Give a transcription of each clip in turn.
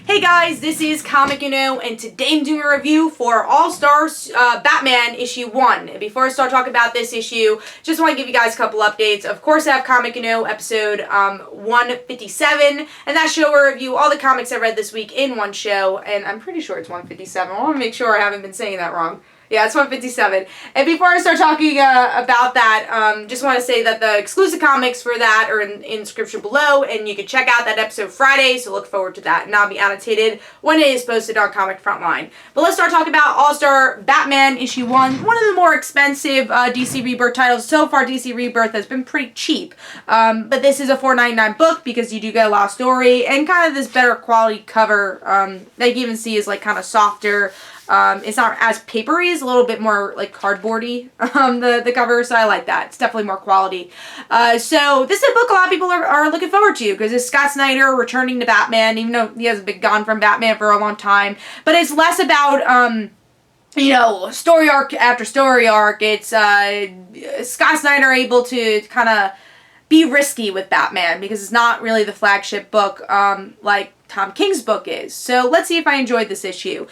Hey guys, this is Comic and today I'm doing a review for All-Star Batman issue 1. And before I start talking about this issue, just want to give you guys a couple updates. Of course, I have Comic episode 157, and that show will review all the comics I read this week in one show, and I'm pretty sure it's 157. I want to make sure I haven't been saying that wrong. Yeah, it's 157. And before I start talking about that, just want to say that the exclusive comics for that are in the description below, and you can check out that episode Friday, so look forward to that. And I'll be annotated when it is posted on Comic Frontline. But let's start talking about All-Star Batman issue 1. One of the more expensive DC Rebirth titles. So far, DC Rebirth has been pretty cheap. But this is a $4.99 book because you do get a lot of story and kind of this better quality cover that you can even see is like kind of softer. It's not as papery, it's a little bit more like cardboardy, the cover, so I like that. It's definitely more quality. So this is a book a lot of people are looking forward to because it's Scott Snyder returning to Batman, even though he hasn't been gone from Batman for a long time. But it's less about, you know, story arc after story arc. It's Scott Snyder able to kind of be risky with Batman because it's not really the flagship book like Tom King's book is. So let's see if I enjoyed this issue.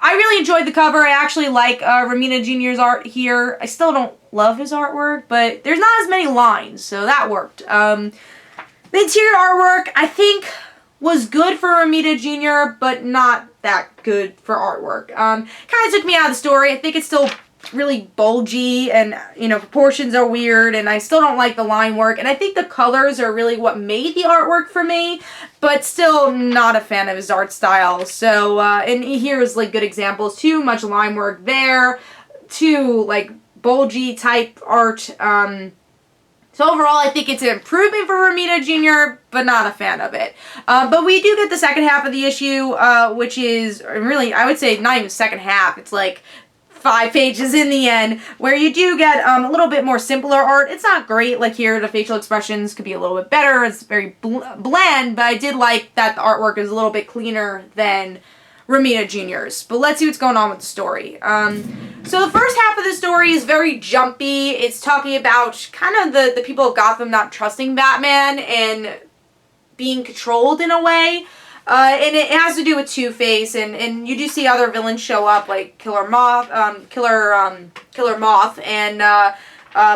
I really enjoyed the cover. I actually like Romita Jr.'s art here. I still don't love his artwork, but there's not as many lines, so that worked. The interior artwork, I think, was good for Romita Jr., but not that good for artwork. Kind of took me out of the story. I think it's still really bulgy and, you know, proportions are weird and I still don't like the line work, and I think the colors are really what made the artwork for me, but still not a fan of his art style. So and here's like good examples. Too much line work there, too like bulgy type art. So overall I think it's an improvement for Romita Jr., but not a fan of it. But we do get the second half of the issue, which is really, I would say not even second half, it's like 5 pages in the end, where you do get a little bit more simpler art. It's not great, like here the facial expressions could be a little bit better, it's very bland, but I did like that the artwork is a little bit cleaner than Romita Jr.'s. But let's see what's going on with the story. So the first half of the story is very jumpy. It's talking about kind of the people of Gotham not trusting Batman and being controlled in a way. And it has to do with Two-Face, and you do see other villains show up, like Killer Moth, and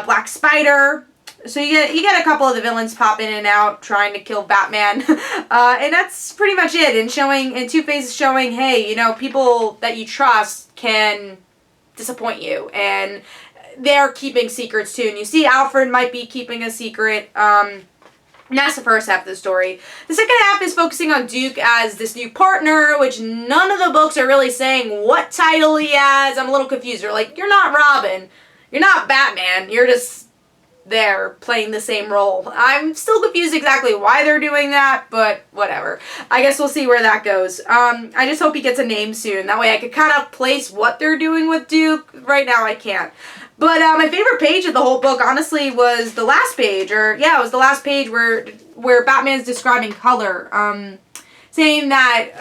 Black Spider. So you get a couple of the villains pop in and out trying to kill Batman, and that's pretty much it. And Two-Face is showing, hey, you know, people that you trust can disappoint you, and they're keeping secrets too. And you see Alfred might be keeping a secret. And that's the first half of the story. The second half is focusing on Duke as this new partner, which none of the books are really saying what title he has. I'm a little confused. They're like, you're not Robin. You're not Batman. You're just there playing the same role. I'm still confused exactly why they're doing that, but whatever. I guess we'll see where that goes. I just hope he gets a name soon. That way I could kind of place what they're doing with Duke. Right now I can't. But my favorite page of the whole book, honestly, was the last page. It was the last page where Batman's describing color. Saying that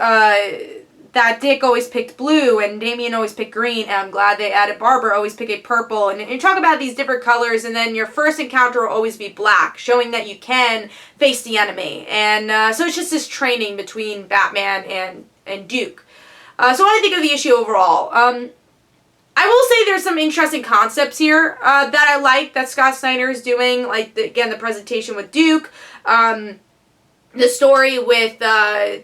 that Dick always picked blue and Damian always picked green, and I'm glad they added Barbara always pick a purple. And you talk about these different colors, and then your first encounter will always be black, showing that you can face the enemy. And so it's just this training between Batman and Duke. So what do I think of the issue overall? I will say there's some interesting concepts here that I like that Scott Snyder is doing. Like, again, the presentation with Duke. The story with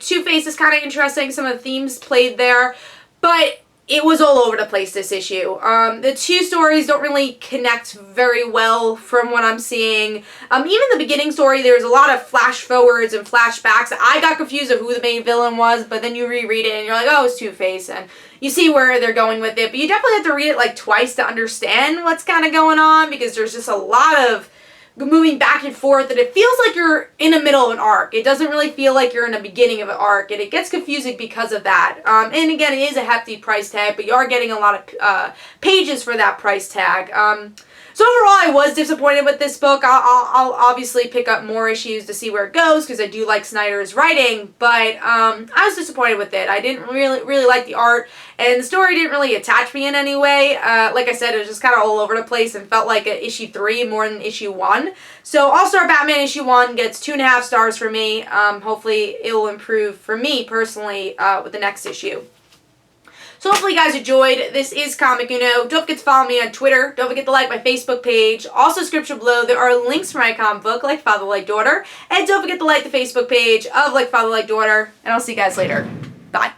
Two-Face is kind of interesting. Some of the themes played there. But it was all over the place, this issue. The two stories don't really connect very well from what I'm seeing. Even the beginning story, there's a lot of flash forwards and flashbacks. I got confused of who the main villain was, but then you reread it and you're like, oh, it's Two-Face. And you see where they're going with it. But you definitely have to read it like twice to understand what's kind of going on, because there's just a lot of moving back and forth, and it feels like you're in the middle of an arc. It doesn't really feel like you're in the beginning of an arc, and it gets confusing because of that. And again, it is a hefty price tag, but you are getting a lot of pages for that price tag. So overall, I was disappointed with this book. I'll obviously pick up more issues to see where it goes because I do like Snyder's writing, but I was disappointed with it. I didn't really like the art, and the story didn't really attach me in any way. Like I said, it was just kind of all over the place and felt like a issue 3 more than issue 1. So All-Star Batman issue 1 gets 2.5 stars for me. Hopefully it will improve for me personally with the next issue. So hopefully you guys enjoyed. This is Comic Uno. Don't forget to follow me on Twitter. Don't forget to like my Facebook page. Also, description below, there are links for my comic book, Like Father, Like Daughter. And don't forget to like the Facebook page of Like Father, Like Daughter. And I'll see you guys later. Bye.